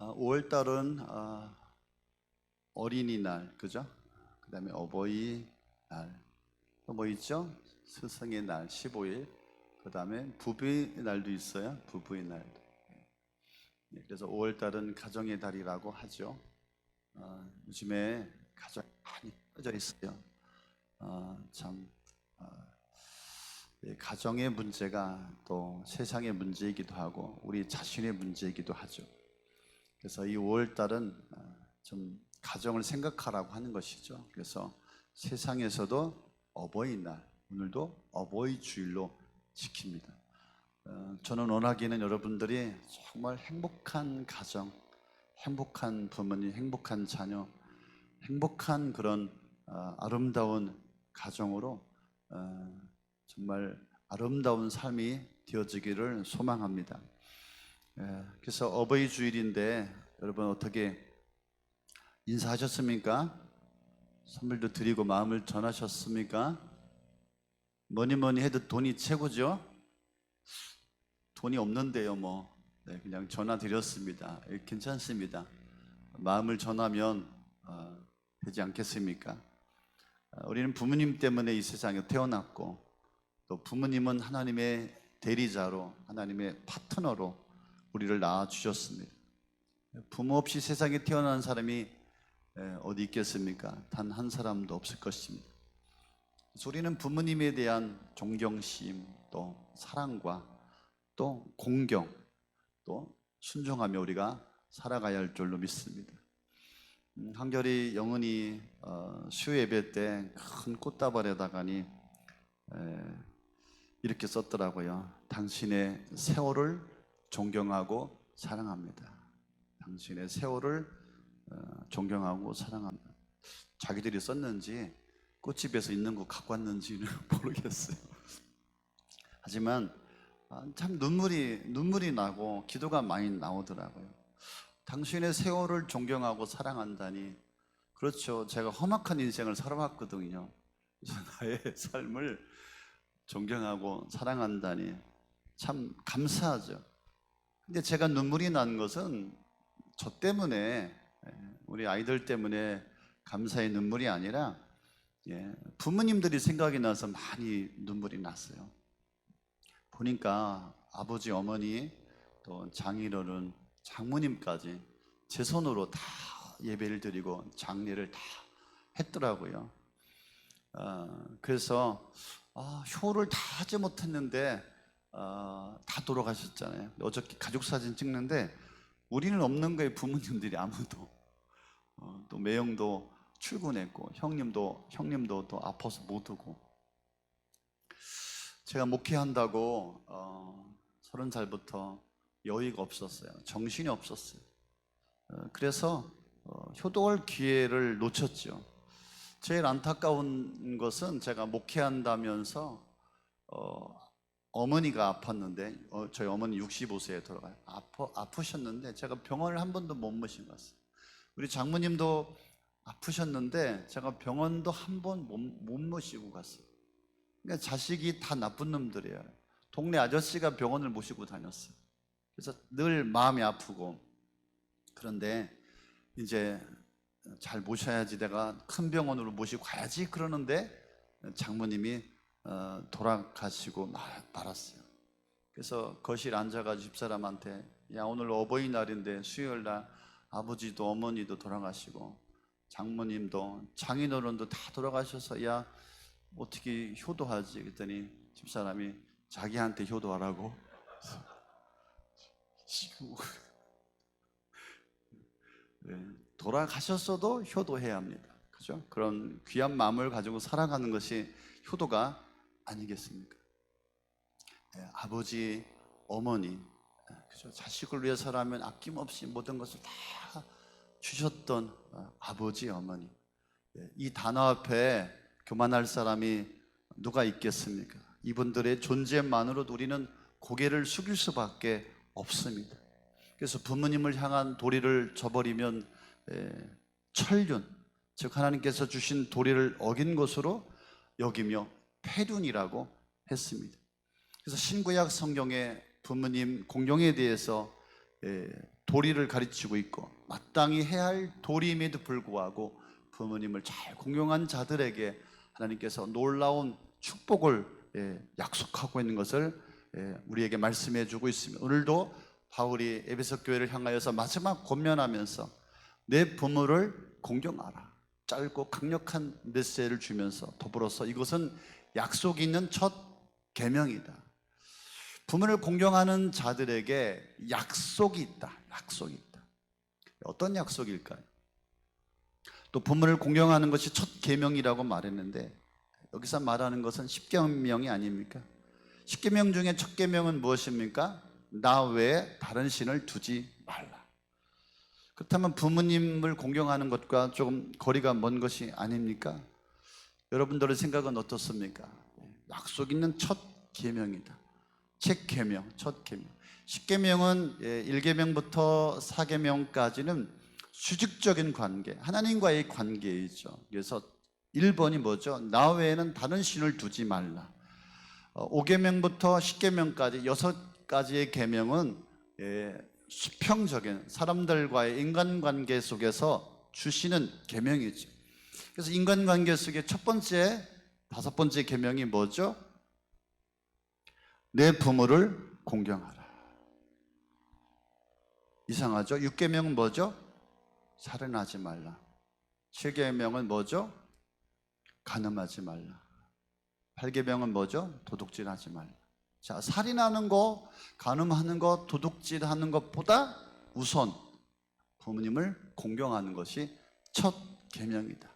5월 달은 어린이날, 그죠? 그 다음에 어버이날, 또 뭐 있죠? 스승의 날, 15일. 그 다음에 부부의 날도 있어요. 부부의 날. 그래서 5월 달은 가정의 달이라고 하죠. 요즘에 가정 많이 꺼져 있어요. 참 가정의 문제가 또 세상의 문제이기도 하고 우리 자신의 문제이기도 하죠. 그래서 이 5월 달은 좀 가정을 생각하라고 하는 것이죠. 그래서 세상에서도 어버이날, 오늘도 어버이 주일로 지킵니다. 저는 원하기는 여러분들이 정말 행복한 가정, 행복한 부모님, 행복한 자녀, 행복한 그런 아름다운 가정으로 정말 아름다운 삶이 되어지기를 소망합니다. 그래서 어버이 주일인데 여러분 어떻게 인사하셨습니까? 선물도 드리고 마음을 전하셨습니까? 뭐니 해도 돈이 최고죠? 돈이 없는데요 뭐 그냥 전화 드렸습니다. 괜찮습니다. 마음을 전하면 되지 않겠습니까? 우리는 부모님 때문에 이 세상에 태어났고 또 부모님은 하나님의 대리자로 하나님의 파트너로 우리를 낳아주셨습니다. 부모 없이 세상에 태어난 사람이 어디 있겠습니까? 단 한 사람도 없을 것입니다. 그래서 우리는 부모님에 대한 존경심, 또 사랑과 또 공경, 또 순종하며 우리가 살아가야 할 줄로 믿습니다. 한결이 영은이 수요 예배 때 큰 꽃다발에다가니 이렇게 썼더라고요. 당신의 세월을 존경하고 사랑합니다. 당신의 세월을 존경하고 사랑합니다. 자기들이 썼는지 꽃집에서 있는 거 갖고 왔는지는 모르겠어요. 하지만 참 눈물이 나고 기도가 많이 나오더라고요. 당신의 세월을 존경하고 사랑한다니. 그렇죠. 제가 험악한 인생을 살아왔거든요. 그래서 나의 삶을 존경하고 사랑한다니 참 감사하죠. 근데 제가 눈물이 난 것은 저 때문에, 우리 아이들 때문에 감사의 눈물이 아니라 부모님들이 생각이 나서 많이 눈물이 났어요. 보니까 아버지, 어머니, 또 장인어른, 장모님까지 제 손으로 다 예배를 드리고 장례를 다 했더라고요. 그래서 효를 다 하지 못했는데 다 돌아가셨잖아요. 어저께 가족 사진 찍는데 우리는 없는 거예요. 부모님들이 아무도. 또 매형도 출근했고 형님도 또 아파서 못 오고. 제가 목회한다고 30살부터 여유가 없었어요. 정신이 없었어요. 그래서 효도할 기회를 놓쳤죠. 제일 안타까운 것은 제가 목회한다면서 어머니가 아팠는데 저희 어머니 65세에 돌아가요. 아프셨는데 제가 병원을 한 번도 못 모신 것 같아요. 우리 장모님도 아프셨는데 제가 병원도 한 번 못 모시고 갔어요. 그러니까 자식이 다 나쁜 놈들이에요. 동네 아저씨가 병원을 모시고 다녔어요. 그래서 늘 마음이 아프고. 그런데 이제 잘 모셔야지, 내가 큰 병원으로 모시고 가야지 그러는데 장모님이 돌아가시고 말았어요. 그래서 거실 앉아가지고 집사람한테, 야, 오늘 어버이날인데 수요일날 아버지도 어머니도 돌아가시고 장모님도 장인어른도 다 돌아가셔서 야, 어떻게 효도하지? 그랬더니 집사람이 자기한테 효도하라고. 돌아가셨어도 효도해야 합니다. 그죠? 그런 귀한 마음을 가지고 살아가는 것이 효도가 아니겠습니까? 아버지, 어머니, 그죠? 자식을 위해서라면 아낌없이 모든 것을 다 주셨던 아버지, 어머니. 이 단어 앞에 교만할 사람이 누가 있겠습니까? 이분들의 존재만으로도 우리는 고개를 숙일 수밖에 없습니다. 그래서 부모님을 향한 도리를 저버리면 천륜, 즉 하나님께서 주신 도리를 어긴 것으로 여기며 폐륜이라고 했습니다. 그래서 신구약 성경에 부모님 공경에 대해서 도리를 가르치고 있고 마땅히 해야 할 도리임에도 불구하고 부모님을 잘 공경한 자들에게 하나님께서 놀라운 축복을 약속하고 있는 것을 우리에게 말씀해 주고 있습니다. 오늘도 바울이 에베소 교회를 향하여서 마지막 권면하면서 내 부모를 공경하라, 짧고 강력한 메시지를 주면서 더불어서 이것은 약속이 있는 첫 계명이다. 부모를 공경하는 자들에게 약속이 있다. 약속이 있다. 어떤 약속일까요? 또 부모를 공경하는 것이 첫 계명이라고 말했는데 여기서 말하는 것은 십계명이 아닙니까? 십계명 중에 첫 계명은 무엇입니까? 나 외에 다른 신을 두지 말라. 그렇다면 부모님을 공경하는 것과 조금 거리가 먼 것이 아닙니까? 여러분들의 생각은 어떻습니까? 약속 있는 첫 계명이다. 첫 계명, 첫 계명. 십계명은 1계명부터 4계명까지는 수직적인 관계, 하나님과의 관계이죠. 그래서 1번이 뭐죠? 나 외에는 다른 신을 두지 말라. 5계명부터 10계명까지 6가지의 계명은 수평적인 사람들과의 인간관계 속에서 주시는 계명이죠. 그래서 인간관계 속에 첫 번째, 5번째 계명이 뭐죠? 내 부모를 공경하라. 이상하죠? 6계명은 뭐죠? 살인하지 말라. 7계명은 뭐죠? 간음하지 말라. 8계명은 뭐죠? 도둑질하지 말라. 자, 살인하는 거, 간음하는 거, 도둑질하는 것보다 우선 부모님을 공경하는 것이 첫 계명이다.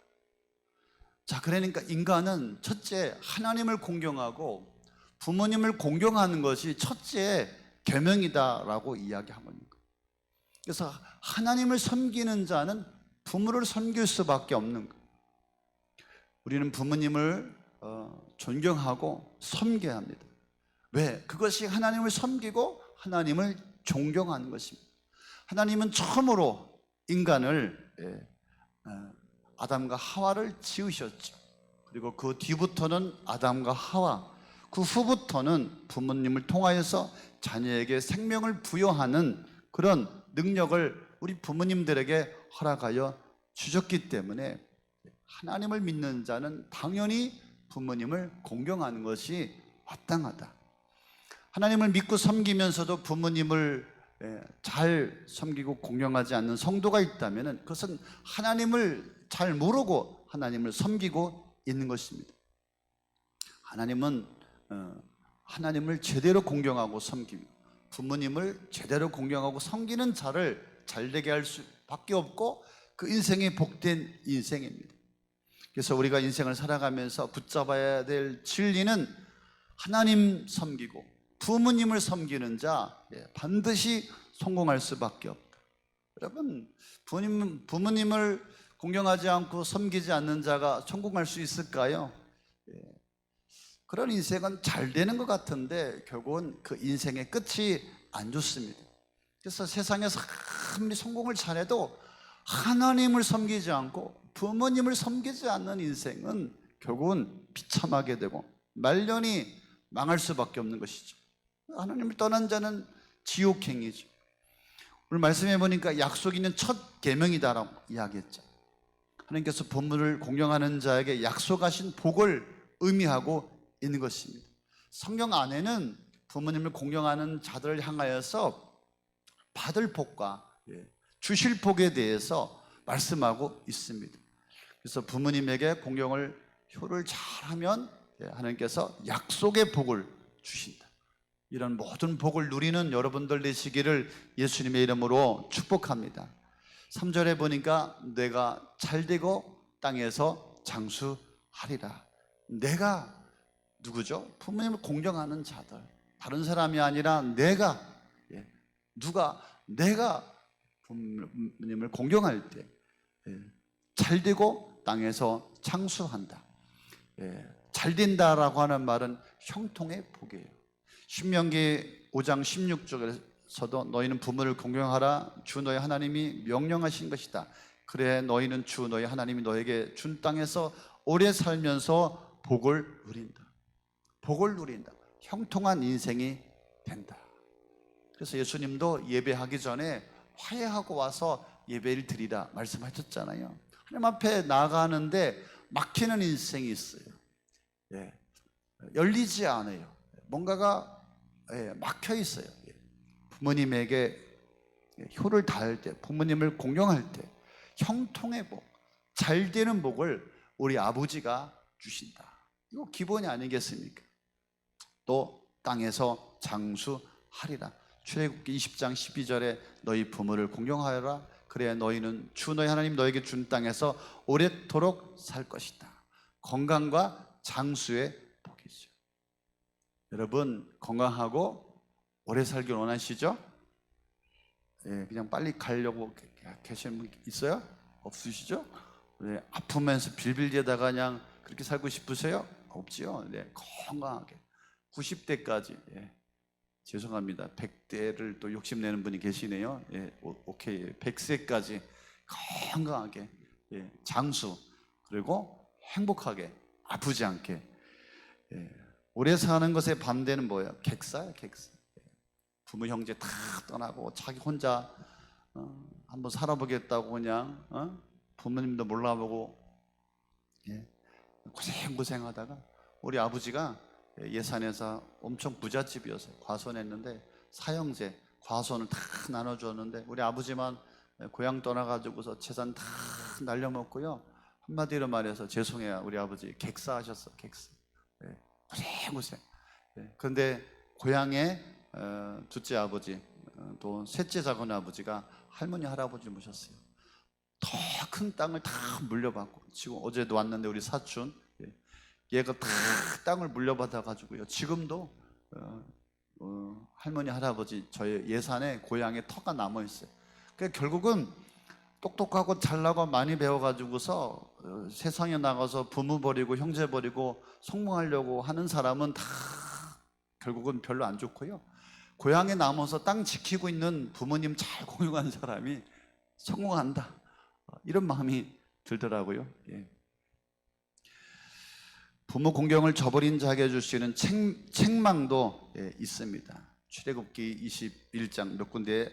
자, 그러니까 인간은 첫째 하나님을 공경하고 부모님을 공경하는 것이 첫째 계명이다라고 이야기하고 있는 거예요. 그래서 하나님을 섬기는 자는 부모를 섬길 수밖에 없는 거예요. 우리는 부모님을 존경하고 섬겨야 합니다. 왜? 그것이 하나님을 섬기고 하나님을 존경하는 것입니다. 하나님은 처음으로 인간을 아담과 하와를 지으셨죠. 그리고 그 뒤부터는 아담과 하와, 그 후부터는 부모님을 통하여서 자녀에게 생명을 부여하는 그런 능력을 우리 부모님들에게 허락하여 주셨기 때문에 하나님을 믿는 자는 당연히 부모님을 공경하는 것이 마땅하다. 하나님을 믿고 섬기면서도 부모님을 잘 섬기고 공경하지 않는 성도가 있다면 그것은 하나님을 잘 모르고 하나님을 섬기고 있는 것입니다. 하나님은 하나님을 제대로 공경하고 섬기고 부모님을 제대로 공경하고 섬기는 자를 잘되게 할 수밖에 없고 그 인생이 복된 인생입니다. 그래서 우리가 인생을 살아가면서 붙잡아야 될 진리는 하나님 섬기고 부모님을 섬기는 자 반드시 성공할 수밖에 없다. 여러분, 부모님을 공경하지 않고 섬기지 않는 자가 성공할 수 있을까요? 그런 인생은 잘 되는 것 같은데 결국은 그 인생의 끝이 안 좋습니다. 그래서 세상에서 아무리 성공을 잘해도 하나님을 섬기지 않고 부모님을 섬기지 않는 인생은 결국은 비참하게 되고 말년이 망할 수밖에 없는 것이죠. 하나님을 떠난 자는 지옥행이죠. 오늘 말씀해 보니까 약속 있는 첫 계명이다라고 이야기했죠. 하나님께서 부모를 공경하는 자에게 약속하신 복을 의미하고 있는 것입니다. 성경 안에는 부모님을 공경하는 자들을 향하여서 받을 복과 주실 복에 대해서 말씀하고 있습니다. 그래서 부모님에게 공경을 효를 잘하면 하나님께서 약속의 복을 주신다. 이런 모든 복을 누리는 여러분들 되시기를 예수님의 이름으로 축복합니다. 3절에 보니까 내가 잘되고 땅에서 장수하리라. 내가 누구죠? 부모님을 공경하는 자들, 다른 사람이 아니라 내가 부모님을 공경할 때 잘되고 땅에서 장수한다. 잘된다라고 하는 말은 형통의 복이에요. 신명기 5장 16절에서도 너희는 부모를 공경하라. 주 너희 하나님이 명령하신 것이다. 그래 너희는 주 너희 하나님이 너에게 준 땅에서 오래 살면서 복을 누린다. 복을 누린다. 형통한 인생이 된다. 그래서 예수님도 예배하기 전에 화해하고 와서 예배를 드리라 말씀하셨잖아요. 하나님 앞에 나아가는데 막히는 인생이 있어요. 예. 열리지 않아요. 뭔가가 막혀 있어요. 부모님에게 효를 다할 때, 부모님을 공경할 때 형통의 복, 잘 되는 복을 우리 아버지가 주신다. 이거 기본이 아니겠습니까? 또 땅에서 장수하리라. 출애굽기 20장 12절에 너희 부모를 공경하여라. 그래야 너희는 주 너희 하나님 너에게 준 땅에서 오랫도록 살 것이다. 건강과 장수의 복이죠. 여러분 건강하고 오래 살길 원하시죠? 그냥 빨리 가려고 계시는 분 있어요? 없으시죠? 아프면서 빌빌대다가 그냥 그렇게 살고 싶으세요? 없지요. 건강하게 90대까지 죄송합니다. 100대를 또 욕심내는 분이 계시네요. 오케이. 100세까지 건강하게 장수 그리고 행복하게 아프지 않게 오래 사는 것의 반대는 뭐예요? 객사예요. 객사. 부모 형제 다 떠나고 자기 혼자 한번 살아보겠다고 그냥 부모님도 몰라보고 고생하다가 우리 아버지가 예산에서 엄청 부잣집이어서 과손했는데 사형제 과손을 다 나눠주었는데 우리 아버지만 고향 떠나가지고서 재산 다 날려먹고요. 한마디로 말해서 죄송해요. 우리 아버지 객사하셨어. 객사. 고생. 그런데 고향에 둘째 아버지 또 셋째 작은 아버지가 할머니 할아버지 모셨어요. 더 큰 땅을 다 물려받고 지금 어제도 왔는데 우리 사촌 얘가 다 땅을 물려받아 가지고요. 지금도 할머니 할아버지 저희 예산에 고향에 터가 남아 있어요. 그러니까 결국은 똑똑하고 잘나고 많이 배워가지고서 세상에 나가서 부모 버리고 형제 버리고 성공하려고 하는 사람은 다 결국은 별로 안 좋고요. 고향에 남아서 땅 지키고 있는 부모님 잘 공경한 사람이 성공한다. 이런 마음이 들더라고요. 부모 공경을 저버린 자에게 줄 수 있는 책망도 있습니다. 출애굽기 21장 몇 군데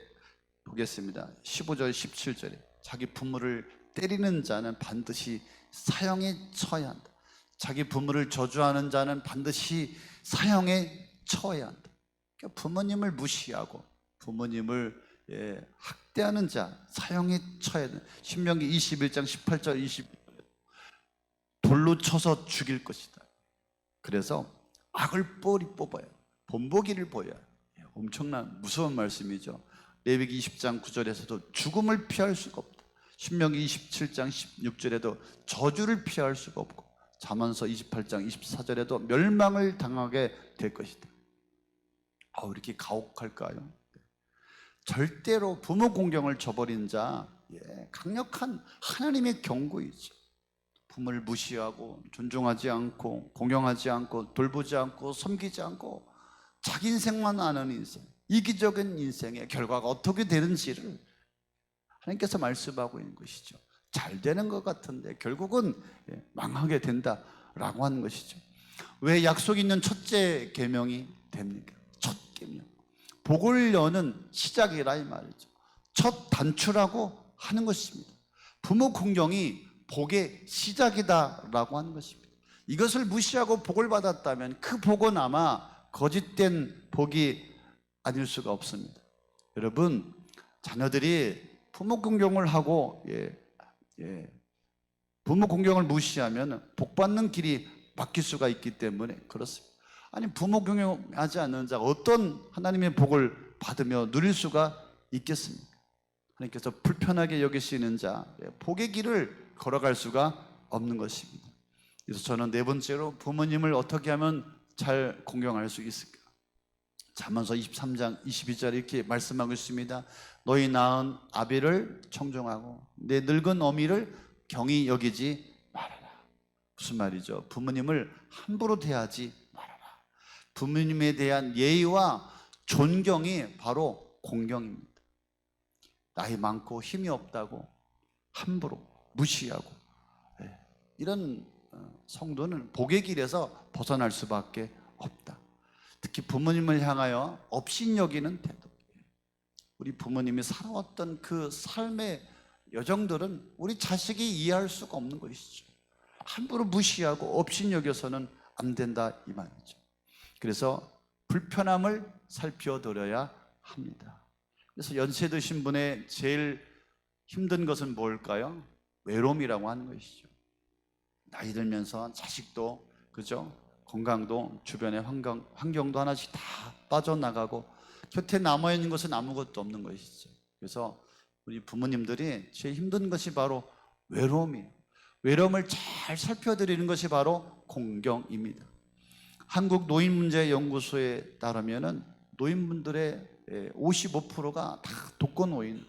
보겠습니다. 15절 17절에 자기 부모를 때리는 자는 반드시 사형에 처해야 한다. 자기 부모를 저주하는 자는 반드시 사형에 처해야 한다. 그러니까 부모님을 무시하고 부모님을 학대하는 자 사형에 처해야 한다. 신명기 21장 18절 20 돌로 쳐서 죽일 것이다. 그래서 악을 뻘이 뽑아야 본보기를 보여야 엄청난 무서운 말씀이죠. 레위기 20장 9절에서도 죽음을 피할 수가 없다. 신명기 27장 16절에도 저주를 피할 수가 없고 잠언서 28장 24절에도 멸망을 당하게 될 것이다. 왜 이렇게 가혹할까요? 절대로 부모 공경을 저버린 자 강력한 하나님의 경고이죠. 부모를 무시하고 존중하지 않고 공경하지 않고 돌보지 않고 섬기지 않고 자기 인생만 아는 인생, 이기적인 인생의 결과가 어떻게 되는지를 하나님께서 말씀하고 있는 것이죠. 잘 되는 것 같은데 결국은 망하게 된다라고 하는 것이죠. 왜 약속 있는 첫째 계명이 됩니까? 첫 계명, 복을 여는 시작이라 이 말이죠. 첫 단추라고 하는 것입니다. 부모 공경이 복의 시작이다라고 하는 것입니다. 이것을 무시하고 복을 받았다면 그 복은 아마 거짓된 복이 아닐 수가 없습니다. 여러분, 자녀들이 부모 공경을 하고 부모 공경을 무시하면 복 받는 길이 막힐 수가 있기 때문에 그렇습니다. 아니 부모 공경하지 않는 자가 어떤 하나님의 복을 받으며 누릴 수가 있겠습니까? 하나님께서 불편하게 여기시는 자 복의 길을 걸어갈 수가 없는 것입니다. 그래서 저는 네 번째로 부모님을 어떻게 하면 잘 공경할 수 있을까? 잠언서 23장 22절에 이렇게 말씀하고 있습니다. 너희 낳은 아비를 청종하고 내 늙은 어미를 경히 여기지 말아라. 무슨 말이죠? 부모님을 함부로 대하지 말아라. 부모님에 대한 예의와 존경이 바로 공경입니다. 나이 많고 힘이 없다고 함부로 무시하고 이런 성도는 복의 길에서 벗어날 수밖에 없다. 특히 부모님을 향하여 업신여기는 태도. 우리 부모님이 살아왔던 그 삶의 여정들은 우리 자식이 이해할 수가 없는 것이죠. 함부로 무시하고 업신여겨서는 안 된다 이 말이죠. 그래서 불편함을 살펴드려야 합니다. 그래서 연세 드신 분의 제일 힘든 것은 뭘까요? 외로움이라고 하는 것이죠. 나이 들면서 자식도 그죠? 건강도 주변의 환경도 하나씩 다 빠져나가고 곁에 남아있는 것은 아무것도 없는 것이죠. 그래서 우리 부모님들이 제일 힘든 것이 바로 외로움이에요. 외로움을 잘 살펴드리는 것이 바로 공경입니다. 한국노인문제연구소에 따르면 노인분들의 55%가 다 독거노인.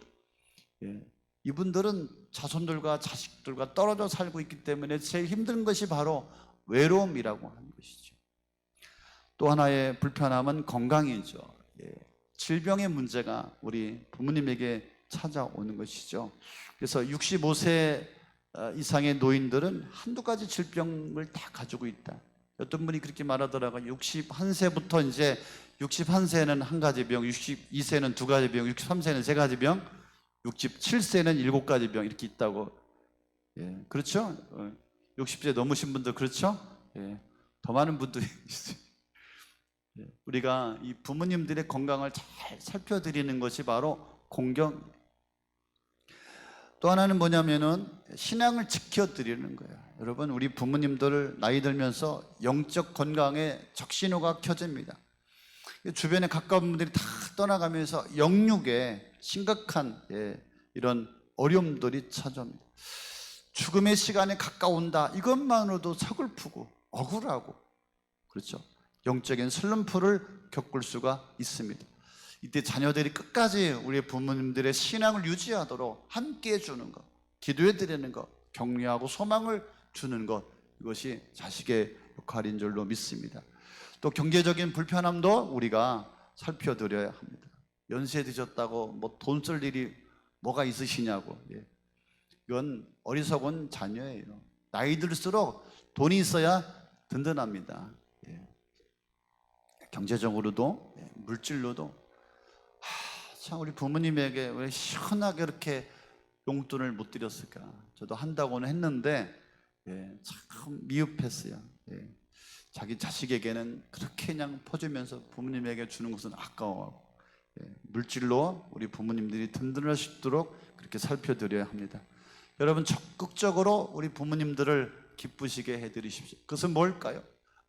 이분들은 자손들과 자식들과 떨어져 살고 있기 때문에 제일 힘든 것이 바로 외로움이라고 하는 것이죠. 또 하나의 불편함은 건강이죠. 질병의 문제가 우리 부모님에게 찾아오는 것이죠. 그래서 65세 이상의 노인들은 한두 가지 질병을 다 가지고 있다. 어떤 분이 그렇게 말하더라고요. 61세부터 이제 61세는 한 가지 병, 62세는 두 가지 병, 63세는 세 가지 병, 67세는 7가지 병 이렇게 있다고. 그렇죠? 60세 넘으신 분들 그렇죠? 더 많은 분들이 있어요. 우리가 이 부모님들의 건강을 잘 살펴드리는 것이 바로 공경. 또 하나는 뭐냐면은 신앙을 지켜드리는 거예요. 여러분, 우리 부모님들 나이 들면서 영적 건강에 적신호가 켜집니다. 주변에 가까운 분들이 다 떠나가면서 영육에 심각한 이런 어려움들이 찾아옵니다. 죽음의 시간이 가까운다. 이것만으로도 서글프고 억울하고 그렇죠. 영적인 슬럼프를 겪을 수가 있습니다. 이때 자녀들이 끝까지 우리 부모님들의 신앙을 유지하도록 함께 해주는 것, 기도해 드리는 것, 격려하고 소망을 주는 것, 이것이 자식의 역할인 줄로 믿습니다. 또 경제적인 불편함도 우리가 살펴드려야 합니다. 연세 드셨다고 뭐 돈 쓸 일이 뭐가 있으시냐고. 이건 어리석은 자녀예요. 나이 들수록 돈이 있어야 든든합니다. 경제적으로도 물질로도. 참 우리 부모님에게 왜 시원하게 이렇게 용돈을 못 드렸을까? 저도 한다고는 했는데 참 미흡했어요. 자기 자식에게는 그렇게 그냥 퍼주면서 부모님에게 주는 것은 아까워하고 물질로 우리 부모님들이 든든할 수 있도록 그렇게 살펴드려야 합니다. 여러분, 적극적으로 우리 부모님들을 기쁘시게 해드리십시오. 그것은 뭘까요?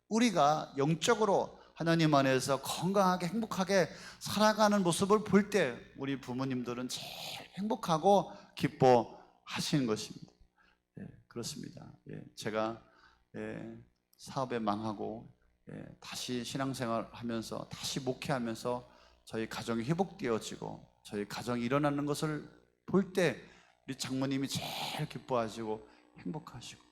우리가 영적으로 하나님 안에서 건강하게 행복하게 살아가는 모습을 볼 때 우리 부모님들은 제일 행복하고 기뻐하시는 것입니다. 그렇습니다. 제가 사업에 망하고 다시 신앙생활 하면서 다시 목회하면서 저희 가정이 회복되어지고 저희 가정이 일어나는 것을 볼 때 우리 장모님이 제일 기뻐하시고 행복하시고,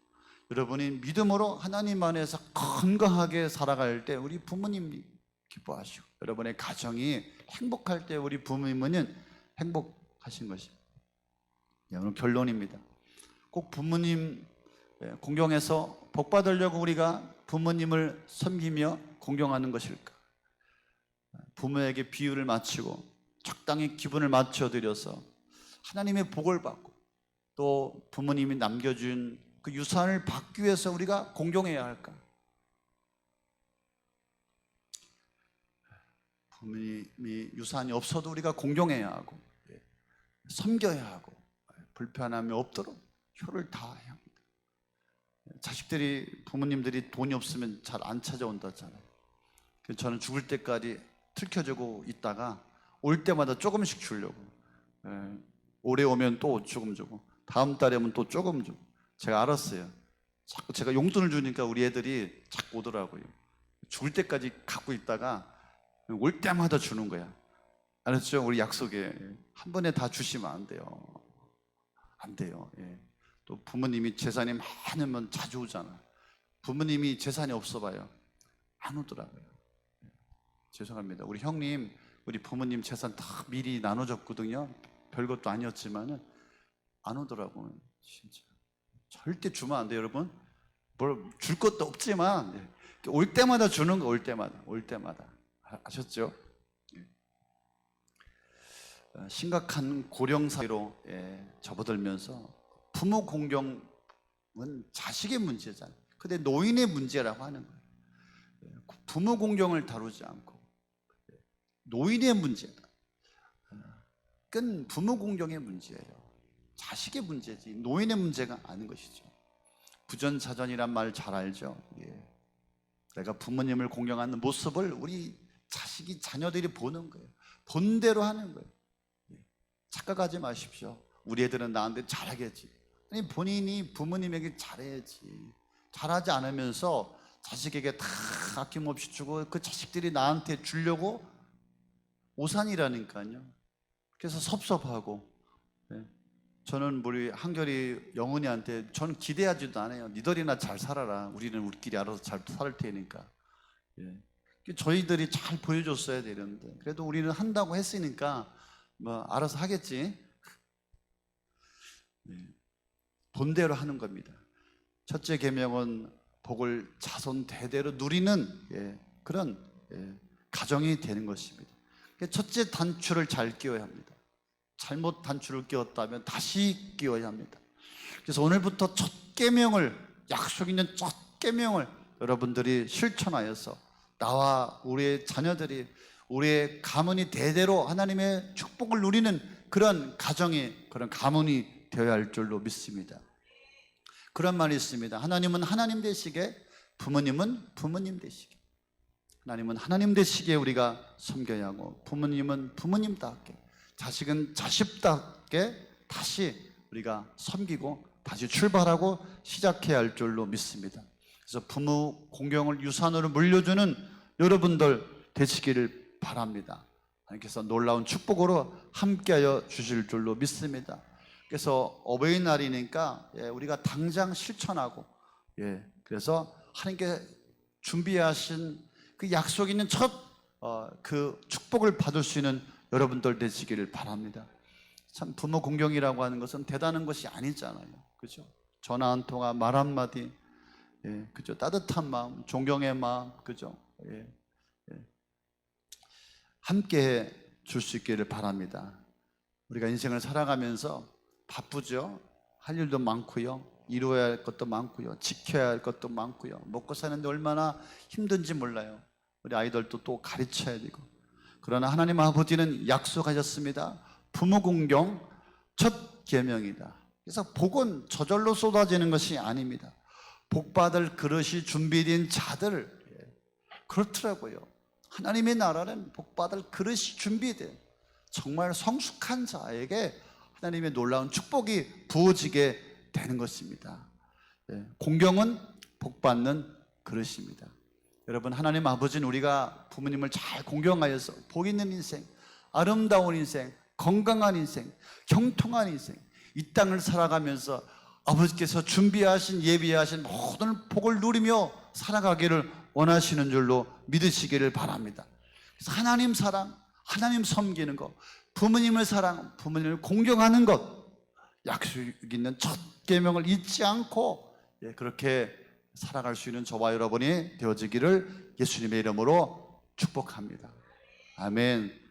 여러분이 믿음으로 하나님 안에서 건강하게 살아갈 때 우리 부모님이 기뻐하시고, 여러분의 가정이 행복할 때 우리 부모님은 행복하신 것입니다. 오늘 결론입니다. 꼭 부모님 공경해서 복 받으려고 우리가 부모님을 섬기며 공경하는 것일까? 부모에게 비유를 맞추고 적당히 기분을 맞춰드려서 하나님의 복을 받고 또 부모님이 남겨준 그 유산을 받기 위해서 우리가 공경해야 할까? 부모님이 유산이 없어도 우리가 공경해야 하고 섬겨야 하고 불편함이 없도록 효를 다해야 합니다. 자식들이 부모님들이 돈이 없으면 잘 안 찾아온다잖아요. 그래서 저는 죽을 때까지 틀켜주고 있다가 올 때마다 조금씩 주려고. 올해 오면 또 조금 주고 다음 달에 오면 또 조금 주고. 제가 알았어요. 자꾸 제가 용돈을 주니까 우리 애들이 자꾸 오더라고요. 죽을 때까지 갖고 있다가 올 때마다 주는 거야. 알았죠? 우리 약속에 한 번에 다 주시면 안 돼요. 안 돼요. 또 부모님이 재산이 많으면 자주 오잖아. 부모님이 재산이 없어 봐요. 안 오더라고요. 죄송합니다. 우리 형님, 우리 부모님 재산 다 미리 나눠줬거든요. 별것도 아니었지만은 안 오더라고요. 진짜. 절대 주면 안 돼요, 여러분. 뭘 줄 것도 없지만 올 때마다 주는 거, 올 때마다. 아셨죠? 심각한 고령 사회로 접어들면서 부모 공경은 자식의 문제잖아요. 근데 노인의 문제라고 하는 거예요. 부모 공경을 다루지 않고 노인의 문제다. 그건 부모 공경의 문제예요. 자식의 문제지 노인의 문제가 아닌 것이죠. 부전자전이란 말 잘 알죠. 내가 부모님을 공경하는 모습을 우리 자식이 자녀들이 보는 거예요. 본대로 하는 거예요. 착각하지 마십시오. 우리 애들은 나한테 잘하겠지. 아니 본인이 부모님에게 잘해야지. 잘하지 않으면서 자식에게 다 아낌없이 주고 그 자식들이 나한테 주려고 오산이라니까요. 그래서 섭섭하고. 저는 우리 한결이 영훈이한테 저는 기대하지도 않아요. 니들이나 잘 살아라. 우리는 우리끼리 알아서 잘 살 테니까. 저희들이 잘 보여줬어야 되는데 그래도 우리는 한다고 했으니까 뭐 알아서 하겠지. 본대로 하는 겁니다. 첫째 계명은 복을 자손 대대로 누리는 그런 가정이 되는 것입니다. 첫째 단추를 잘 끼워야 합니다. 잘못 단추를 끼웠다면 다시 끼워야 합니다. 그래서 오늘부터 첫 계명을, 약속 있는 첫 계명을 여러분들이 실천하여서 나와 우리의 자녀들이, 우리의 가문이 대대로 하나님의 축복을 누리는 그런 가정이, 그런 가문이 되어야 할 줄로 믿습니다. 그런 말이 있습니다. 하나님은 하나님 되시게, 부모님은 부모님 되시게. 하나님은 하나님 되시기에 우리가 섬겨야 하고, 부모님은 부모님답게, 자식은 자식답게 다시 우리가 섬기고 다시 출발하고 시작해야 할 줄로 믿습니다. 그래서 부모 공경을 유산으로 물려주는 여러분들 되시기를 바랍니다. 하나님께서 놀라운 축복으로 함께하여 주실 줄로 믿습니다. 그래서 어버이날이니까 우리가 당장 실천하고, 그래서 하나님께 준비하신 그 약속 있는 첫 그 축복을 받을 수 있는 여러분들 되시기를 바랍니다. 참 부모 공경이라고 하는 것은 대단한 것이 아니잖아요. 그죠? 전화 한 통화, 말 한마디, 그죠? 따뜻한 마음, 존경의 마음, 그죠? 함께 줄 수 있기를 바랍니다. 우리가 인생을 살아가면서 바쁘죠? 할 일도 많고요, 이루어야 할 것도 많고요, 지켜야 할 것도 많고요, 먹고 사는데 얼마나 힘든지 몰라요. 우리 아이들도 또 가르쳐야 되고. 그러나 하나님 아버지는 약속하셨습니다. 부모 공경 첫 계명이다. 그래서 복은 저절로 쏟아지는 것이 아닙니다. 복받을 그릇이 준비된 자들, 그렇더라고요. 하나님의 나라는 복받을 그릇이 준비된 정말 성숙한 자에게 하나님의 놀라운 축복이 부어지게 되는 것입니다. 공경은 복받는 그릇입니다. 여러분, 하나님 아버지는 우리가 부모님을 잘 공경하여서 복 있는 인생, 아름다운 인생, 건강한 인생, 형통한 인생, 이 땅을 살아가면서 아버지께서 준비하신, 예비하신 모든 복을 누리며 살아가기를 원하시는 줄로 믿으시기를 바랍니다. 그래서 하나님 사랑, 하나님 섬기는 것, 부모님을 사랑, 부모님을 공경하는 것, 약속 있는 첫 계명을 잊지 않고 그렇게 살아갈 수 있는 저와 여러분이 되어지기를 예수님의 이름으로 축복합니다. 아멘.